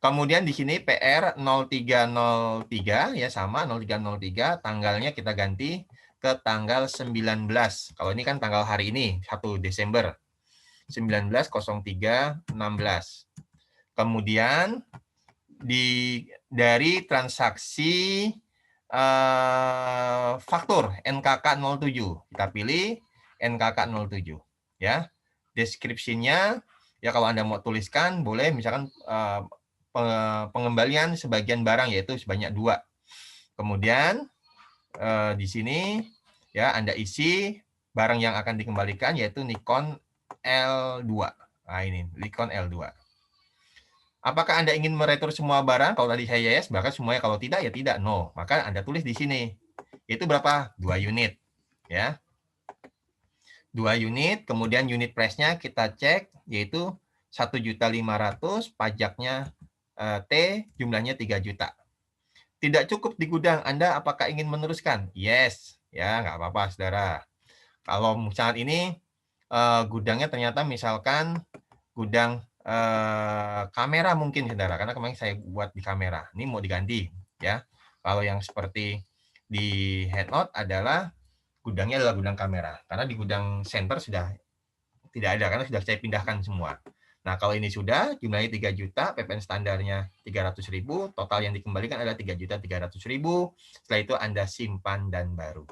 Kemudian di sini PR 0303 ya, sama 0303, tanggalnya kita ganti ke tanggal 19. Kalau ini kan tanggal hari ini 1 Desember 19.03.16. Kemudian dari transaksi faktur NKK07, kita pilih NKK07 ya. Deskripsinya ya, kalau Anda mau tuliskan boleh, misalkan pengembalian sebagian barang yaitu sebanyak 2. Kemudian di sini ya Anda isi barang yang akan dikembalikan yaitu Nikon L2. Nah, ini Nikon L2. Apakah Anda ingin meretur semua barang? Kalau tadi saya yes, bahkan semuanya. Kalau tidak ya tidak, no. Maka Anda tulis di sini. Itu berapa? 2 unit, ya. 2 unit, kemudian unit price-nya kita cek yaitu 1.500.000, pajaknya T, jumlahnya 3 juta. Tidak cukup di gudang, Anda apakah ingin meneruskan? Yes, ya nggak apa-apa, saudara. Kalau saat ini gudangnya ternyata misalkan gudang kamera mungkin, saudara, karena kemarin saya buat di kamera. Ini mau diganti, ya. Kalau yang seperti di Headnote adalah gudangnya adalah gudang kamera, karena di gudang center sudah tidak ada, karena sudah saya pindahkan semua. Nah, kalau ini sudah, jumlahnya 3 juta, PPN standarnya 300.000, total yang dikembalikan adalah 3.300.000. Setelah itu Anda simpan dan baru.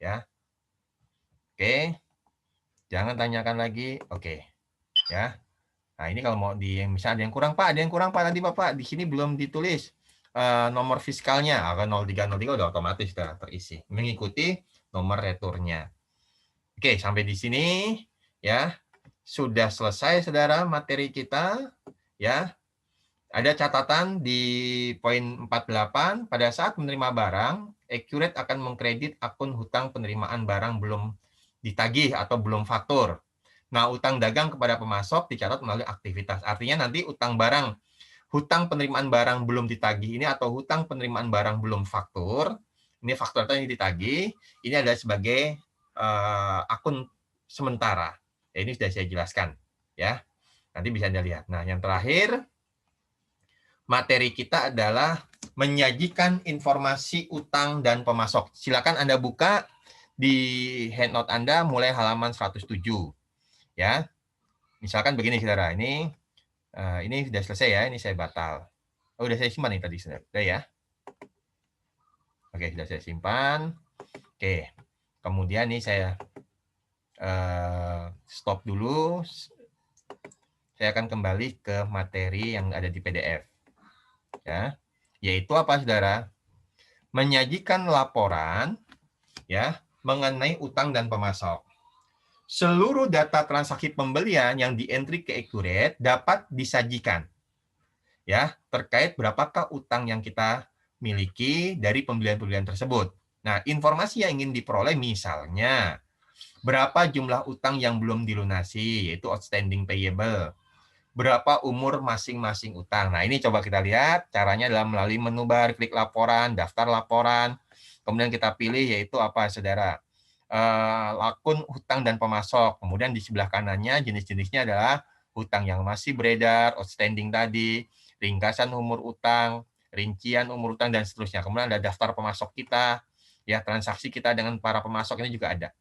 Ya. Oke. Jangan tanyakan lagi. Oke. Ya. Nah, ini kalau mau misalnya ada yang kurang, Pak, tadi Bapak, di sini belum ditulis nomor fiskalnya. 0303 udah otomatis sudah terisi. Mengikuti nomor returnya. Oke, sampai di sini ya. Sudah selesai, saudara, materi kita, ya. Ada catatan di poin 48, pada saat menerima barang, Accurate akan mengkredit akun hutang penerimaan barang belum ditagih atau belum faktur. Nah, utang dagang kepada pemasok dicatat melalui aktivitas. Artinya nanti hutang penerimaan barang belum ditagih ini atau hutang penerimaan barang belum faktur, ini faktur atau ini ditagih, ini adalah sebagai akun sementara. Ya, ini sudah saya jelaskan, ya. Nanti bisa Anda lihat. Nah, yang terakhir, materi kita adalah menyajikan informasi utang dan pemasok. Silakan Anda buka di Headnote Anda mulai halaman 107. Ya. Misalkan begini, saudara. Ini sudah selesai ya, ini saya batal. Oh, sudah saya simpan nih tadi, saudara. Sudah ya. Oke, sudah saya simpan. Oke. Kemudian ini saya stop dulu. Saya akan kembali ke materi yang ada di PDF. Ya, yaitu apa, saudara? Menyajikan laporan ya mengenai utang dan pemasok. Seluruh data transaksi pembelian yang di-entry ke Accurate dapat disajikan. Ya, terkait berapakah utang yang kita miliki dari pembelian-pembelian tersebut. Nah, informasi yang ingin diperoleh misalnya berapa jumlah utang yang belum dilunasi, yaitu outstanding payable. Berapa umur masing-masing utang. Nah, ini coba kita lihat caranya adalah melalui menu bar, klik laporan, daftar laporan. Kemudian kita pilih yaitu apa, saudara? Akun hutang dan pemasok. Kemudian di sebelah kanannya jenis-jenisnya adalah hutang yang masih beredar, outstanding tadi, ringkasan umur utang, rincian umur utang, dan seterusnya. Kemudian ada daftar pemasok kita, ya, transaksi kita dengan para pemasok ini juga ada.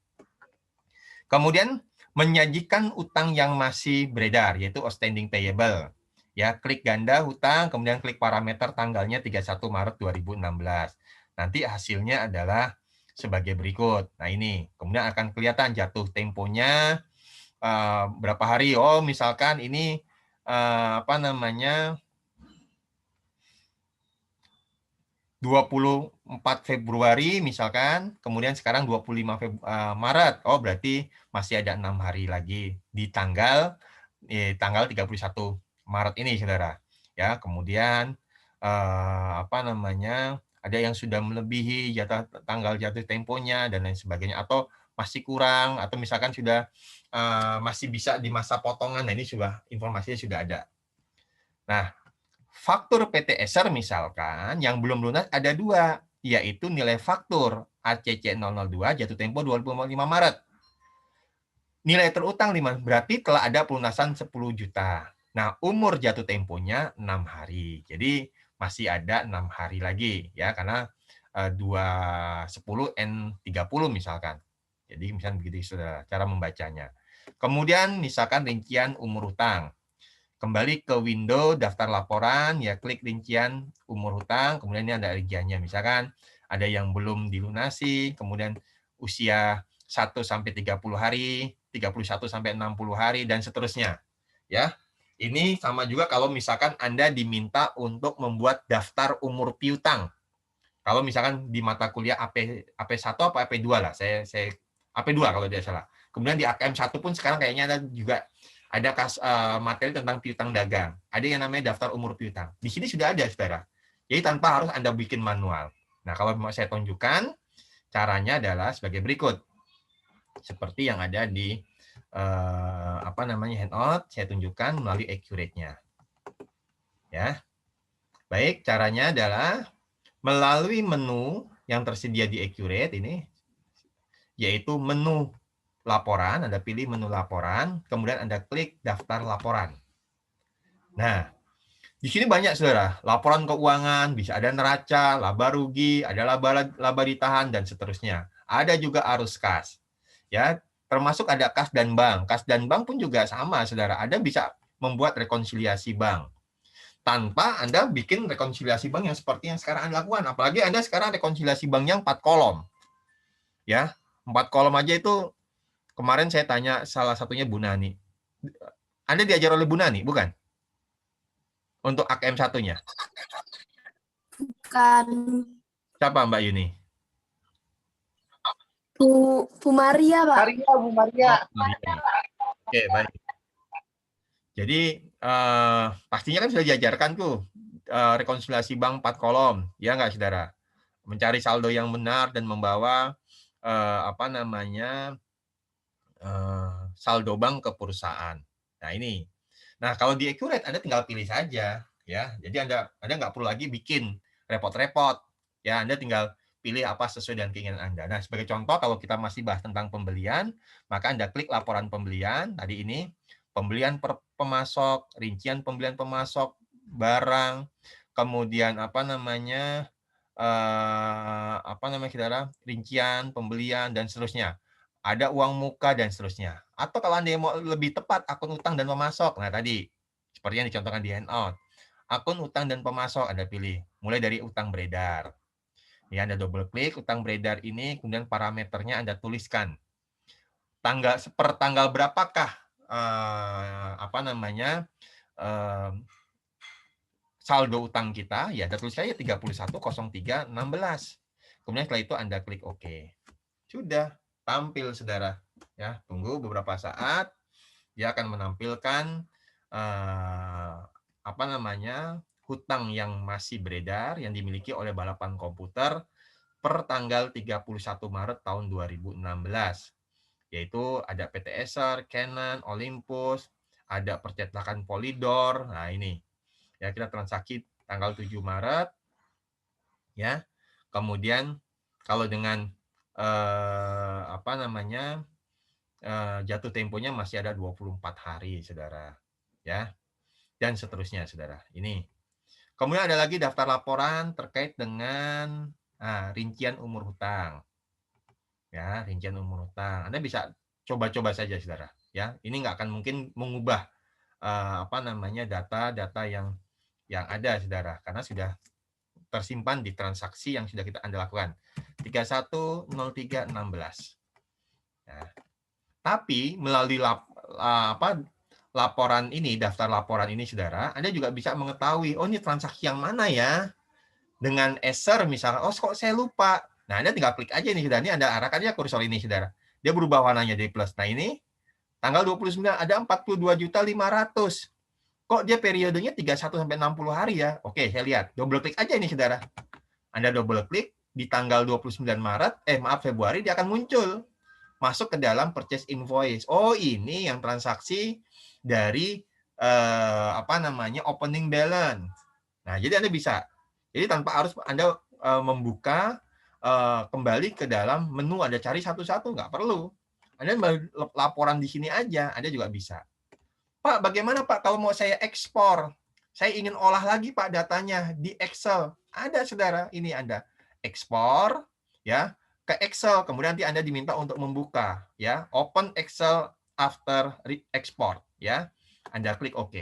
Kemudian menyajikan utang yang masih beredar, yaitu outstanding payable. Ya, klik ganda hutang, kemudian klik parameter tanggalnya 31 Maret 2016. Nanti hasilnya adalah sebagai berikut. Nah, ini kemudian akan kelihatan jatuh temponya berapa hari. Oh, misalkan ini apa namanya 24 Februari misalkan, kemudian sekarang 25 Maret. Oh, berarti masih ada 6 hari lagi di tanggal 31 Maret ini, Saudara. Ya, kemudian apa namanya? Ada yang sudah melebihi tanggal jatuh temponya dan lain sebagainya, atau masih kurang, atau misalkan sudah masih bisa di masa potongan. Nah, ini sudah informasinya sudah ada. Nah, faktur PTSR misalkan yang belum lunas ada 2, yaitu nilai faktur ACC 002 jatuh tempo 25 Maret. Nilai terutang 5, berarti telah ada pelunasan 10 juta. Nah, umur jatuh temponya 6 hari. Jadi masih ada 6 hari lagi ya, karena 210 N30 misalkan. Jadi misalnya begitu Saudara cara membacanya. Kemudian misalkan rincian umur hutang. Kembali ke window daftar laporan, ya klik rincian umur hutang, kemudian ini ada rinciannya. Misalkan ada yang belum dilunasi, kemudian usia 1 sampai 30 hari, 31 sampai 60 hari, dan seterusnya. Ya, ini sama juga kalau misalkan Anda diminta untuk membuat daftar umur piutang. Kalau misalkan di mata kuliah AP1 atau AP2 lah, saya AP2 kalau tidak salah. Kemudian di AKM1 pun sekarang kayaknya ada juga ada materi tentang piutang dagang. Ada yang namanya daftar umur piutang. Di sini sudah ada, Saudara. Jadi tanpa harus Anda bikin manual. Nah, kalau mau saya tunjukkan, caranya adalah sebagai berikut. Seperti yang ada di apa namanya handout, saya tunjukkan melalui Accurate-nya. Ya. Baik, caranya adalah melalui menu yang tersedia di Accurate ini, yaitu menu laporan, Anda pilih menu laporan, kemudian Anda klik daftar laporan. Nah, di sini banyak, Saudara. Laporan keuangan, bisa ada neraca, laba rugi, ada laba ditahan, dan seterusnya. Ada juga arus kas. Ya, termasuk ada kas dan bank. Kas dan bank pun juga sama, Saudara. Anda bisa membuat rekonsiliasi bank tanpa Anda bikin rekonsiliasi bank yang seperti yang sekarang Anda lakukan. Apalagi Anda sekarang rekonsiliasi banknya 4 kolom. Ya, 4 kolom aja itu kemarin saya tanya salah satunya Bu Nani. Anda diajar oleh Bu Nani, bukan? Untuk AKM satunya. Bukan. Siapa Mbak Yuni? Bu Maria, Pak. Bu Maria. Oh, Maria. Oke, baik. Jadi pastinya kan sudah diajarkan tuh rekonsiliasi bank 4 kolom, ya nggak, Saudara? Mencari saldo yang benar dan membawa apa namanya saldo bank ke perusahaan. Nah, ini. Nah, kalau di Accurate Anda tinggal pilih saja, ya. Jadi Anda nggak perlu lagi bikin repot-repot. Ya, Anda tinggal pilih apa sesuai dengan keinginan Anda. Nah, sebagai contoh kalau kita masih bahas tentang pembelian, maka Anda klik laporan pembelian tadi ini, pembelian per pemasok, rincian pembelian pemasok, barang, kemudian apa namanya Saudara, rincian pembelian dan seterusnya. Ada uang muka dan seterusnya. Atau kalau Anda mau lebih tepat, akun utang dan pemasok. Nah, tadi seperti yang dicontohkan di handout. Akun utang dan pemasok Anda pilih. Mulai dari utang beredar. Ya, Anda double klik utang beredar ini, kemudian parameternya Anda tuliskan. Per tanggal berapakah saldo utang kita? Ya, Anda tulis saja 31.03.16. Kemudian setelah itu Anda klik OK. Sudah tampil, Saudara. Ya, tunggu beberapa saat, dia akan menampilkan hutang yang masih beredar yang dimiliki oleh balapan komputer per tanggal 31 Maret tahun 2016. Yaitu ada PT Esser, Canon, Olympus, ada percetakan Polydor. Nah, ini. Ya, kita transaksi tanggal 7 Maret. Ya. Kemudian kalau dengan jatuh temponya masih ada 24 hari, Saudara. Ya. Dan seterusnya, Saudara. Ini. Kemudian ada lagi daftar laporan terkait dengan rincian umur hutang. Ya, rincian umur hutang. Anda bisa coba-coba saja, saudara. Ya, ini nggak akan mungkin mengubah data-data yang ada, saudara, karena sudah tersimpan di transaksi yang sudah Anda lakukan. 310316. Nah, tapi melalui laporan ini, daftar laporan ini, saudara, Anda juga bisa mengetahui, oh ini transaksi yang mana ya? Dengan Ether misalnya, oh kok saya lupa. Nah, Anda tinggal klik aja nih, saudara. Ini Anda arahkan aja kursor ini, saudara. Dia berubah warnanya jadi plus. Nah, ini tanggal 29 ada 42.500.000. Kok dia periodenya 31 sampai 60 hari ya? Oke, saya lihat. Double klik aja ini, saudara. Anda double klik di tanggal 29 Februari dia akan muncul. Masuk ke dalam purchase invoice. Oh, ini yang transaksi dari opening balance. Nah, jadi Anda bisa. Jadi tanpa harus Anda membuka kembali ke dalam menu, Anda cari satu-satu, nggak perlu. Anda laporan di sini aja, Anda juga bisa. Pak, bagaimana Pak kalau mau saya ekspor? Saya ingin olah lagi Pak datanya di Excel. Ada, saudara. Ini Anda ekspor ya ke Excel. Kemudian nanti Anda diminta untuk membuka ya. Open Excel after export ya. Anda klik OK.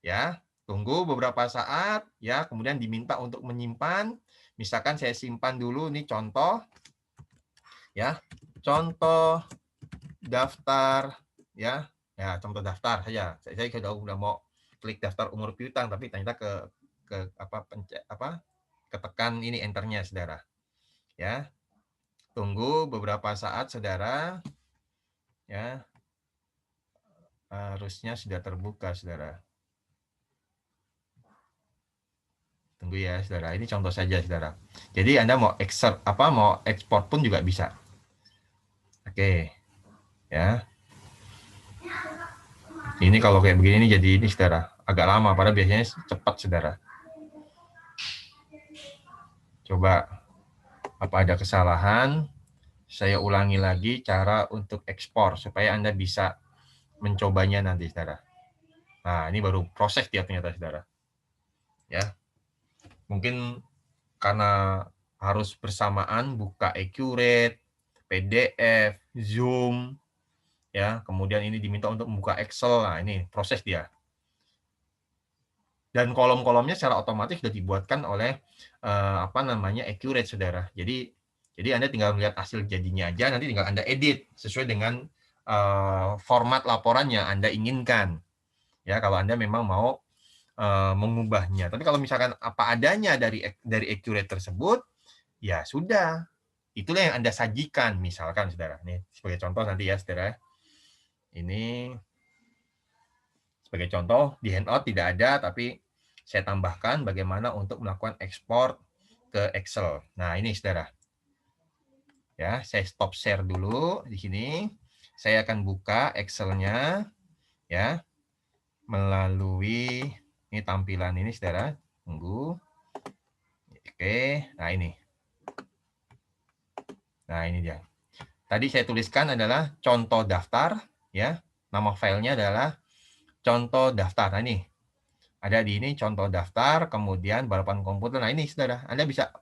Ya, tunggu beberapa saat ya, kemudian diminta untuk menyimpan. Misalkan saya simpan dulu nih contoh ya. Contoh daftar ya. Ya, contoh daftar saja. Saya sudah mau klik daftar umur piutang, tapi ternyata ketekan ini enternya, saudara. Ya, tunggu beberapa saat, saudara. Ya, harusnya sudah terbuka, saudara. Tunggu ya, saudara. Ini contoh saja, saudara. Jadi Anda mau mau ekspor pun juga bisa. Oke, ya. Ini kalau kayak begini ini jadi ini, saudara, agak lama, padahal biasanya cepat, saudara. Coba apa ada kesalahan? Saya ulangi lagi cara untuk ekspor supaya Anda bisa mencobanya nanti, saudara. Nah, ini baru proses dia ternyata, saudara. Ya, mungkin karena harus bersamaan buka Accurate, PDF, Zoom, ya. Kemudian ini diminta untuk membuka Excel. Nah, ini proses dia. Dan kolom-kolomnya secara otomatis sudah dibuatkan oleh Accurate, saudara. Jadi Anda tinggal melihat hasil jadinya aja, nanti tinggal Anda edit sesuai dengan format laporan yang Anda inginkan. Ya, kalau Anda memang mau mengubahnya. Tapi kalau misalkan apa adanya dari Accurate tersebut, ya sudah. Itulah yang Anda sajikan, misalkan, saudara. Ini sebagai contoh nanti ya, saudara. Ini sebagai contoh, di handout tidak ada, tapi saya tambahkan bagaimana untuk melakukan ekspor ke Excel. Nah, ini, saudara. Ya, saya stop share dulu di sini. Saya akan buka Excel-nya ya melalui ini tampilan ini, saudara. Tunggu. Oke, nah ini. Nah, ini dia. Tadi saya tuliskan adalah contoh daftar ya. Nama filenya adalah contoh daftar. Nah, ini. Ada di ini contoh daftar, kemudian balapan komputer. Nah, ini, saudara. Anda bisa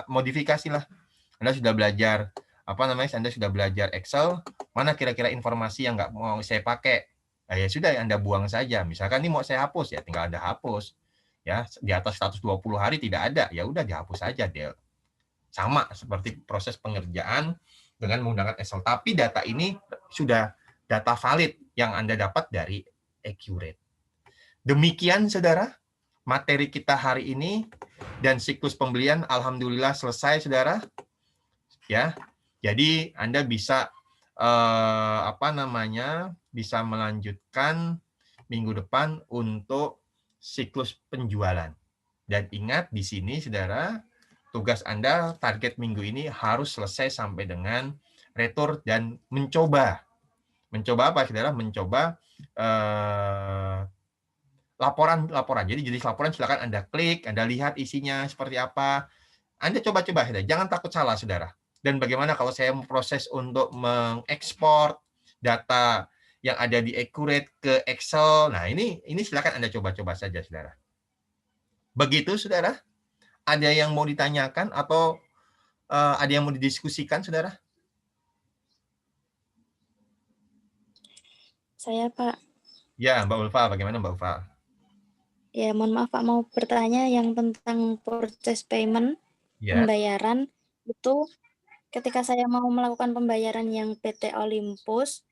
modifikasi lah. Anda sudah belajar Anda sudah belajar Excel, mana kira-kira informasi yang nggak mau saya pakai. Nah, ya sudah, Anda buang saja. Misalkan ini mau saya hapus, ya tinggal Anda hapus. Ya, di atas 120 hari tidak ada, ya udah dihapus saja, Del. Sama seperti proses pengerjaan dengan menggunakan Excel. Tapi data ini sudah data valid yang Anda dapat dari Accurate. Demikian, saudara, materi kita hari ini, dan siklus pembelian alhamdulillah selesai, saudara. Ya, jadi Anda bisa bisa melanjutkan minggu depan untuk siklus penjualan. Dan ingat di sini, saudara, tugas Anda target minggu ini harus selesai sampai dengan retur dan mencoba. Mencoba apa, saudara? Mencoba laporan. Jadi jenis laporan silakan Anda klik, Anda lihat isinya seperti apa. Anda coba-coba, saudara. Jangan takut salah, saudara. Dan bagaimana kalau saya memproses untuk mengekspor data yang ada di Accurate ke Excel. Nah, ini silakan Anda coba-coba saja, saudara. Begitu, Saudara? Ada yang mau ditanyakan atau ada yang mau didiskusikan, Saudara? Saya, Pak. Ya, Mbak Ulfa, bagaimana Mbak Ulfa? Ya, mohon maaf, Pak, mau bertanya yang tentang purchase payment, Ya. pembayaran. Itu ketika saya mau melakukan pembayaran yang PT Olympus,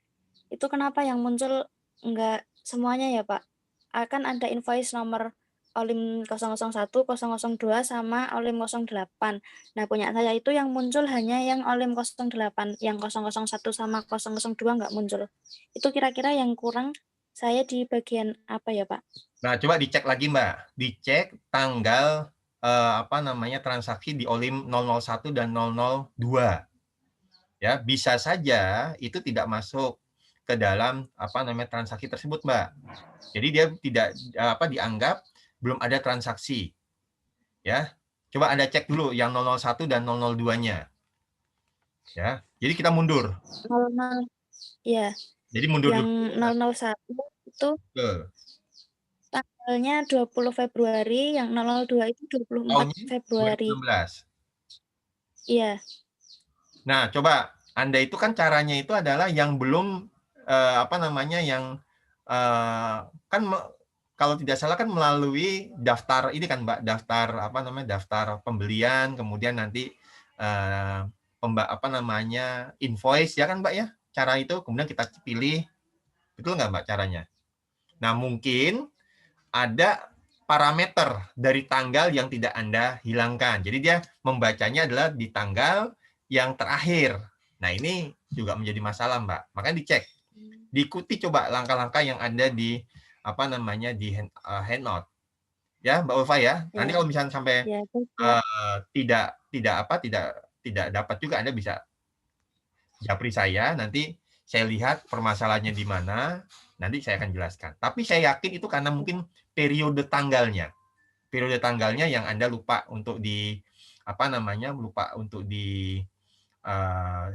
itu kenapa yang muncul enggak semuanya ya, Pak? Akan ada invoice nomor Olim 001, 002, sama Olim 08. Nah, punya saya itu yang muncul hanya yang Olim 08, yang 001 sama 002 nggak muncul. Itu kira-kira yang kurang saya di bagian apa ya, Pak? Nah, coba dicek lagi, Mbak. Dicek tanggal transaksi di Olim 001 dan 002. Ya, bisa saja itu tidak masuk ke dalam transaksi tersebut, Mbak. Jadi dia tidak dianggap belum ada transaksi. Ya. Coba Anda cek dulu yang 001 dan 002-nya. Ya. Jadi kita mundur. 00, ya. Jadi mundur Yang dulu. 001 itu Betul. tanggalnya 20 Februari, yang 002 itu 24 Tahunnya Februari. 2016. Iya. Nah, coba Anda itu kan caranya itu adalah yang belum yang kan kalau tidak salah kan melalui daftar ini kan, Mbak, daftar pembelian, kemudian nanti invoice ya kan, Mbak, ya? Cara itu kemudian kita pilih, betul nggak, Mbak, caranya? Nah, mungkin ada parameter dari tanggal yang tidak Anda hilangkan. Jadi dia membacanya adalah di tanggal yang terakhir. Nah, ini juga menjadi masalah, Mbak. Makanya dicek. Diikuti coba langkah-langkah yang ada di handout. Ya, Mbak Ulfa ya. Nanti kalau misalnya sampai Ya, tidak dapat juga, Anda bisa japri saya, nanti saya lihat permasalahannya di mana, nanti saya akan jelaskan. Tapi saya yakin itu karena mungkin periode tanggalnya. Periode tanggalnya yang Anda lupa untuk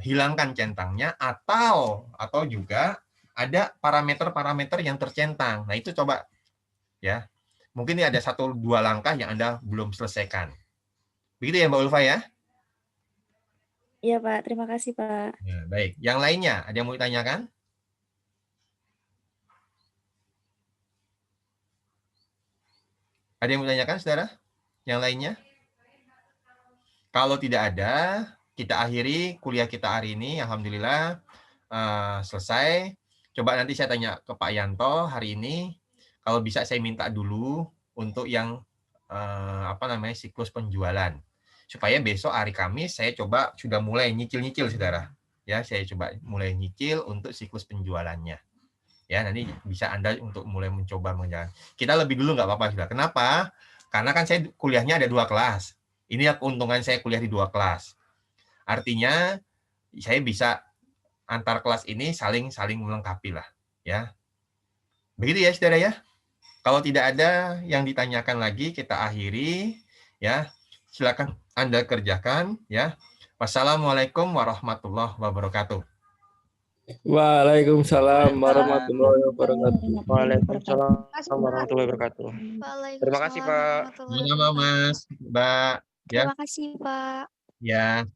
hilangkan centangnya, atau juga ada parameter-parameter yang tercentang. Nah, itu coba ya. Mungkin ini ada 1-2 langkah yang Anda belum selesaikan. Begitu ya, Mbak Ulfa ya? Iya, Pak. Terima kasih, Pak. Ya, baik. Yang lainnya, ada yang mau ditanyakan? Ada yang mau ditanyakan, saudara? Yang lainnya? Kalau tidak ada, kita akhiri kuliah kita hari ini. Alhamdulillah selesai. Coba nanti saya tanya ke Pak Yanto hari ini. Kalau bisa saya minta dulu untuk yang siklus penjualan. Supaya besok hari Kamis saya coba sudah mulai nyicil-nyicil, saudara. Ya, saya coba mulai nyicil untuk siklus penjualannya. Ya, nanti bisa Anda untuk mulai mencoba menjalankan. Kita lebih dulu nggak apa-apa, saudara. Kenapa? Karena kan saya kuliahnya ada 2 kelas. Ini keuntungan saya kuliah di 2 kelas. Artinya saya bisa antar kelas ini saling melengkapi lah, ya. Begitu ya, saudara ya. Kalau tidak ada yang ditanyakan lagi, kita akhiri, ya. Silakan Anda kerjakan, ya. Wassalamualaikum warahmatullahi wabarakatuh. Waalaikumsalam warahmatullahi wabarakatuh. Waalaikumsalam warahmatullahi wabarakatuh. Terima kasih, Pak. Sama-sama, Mas, Mbak. Ya. Terima kasih, Pak. Ya.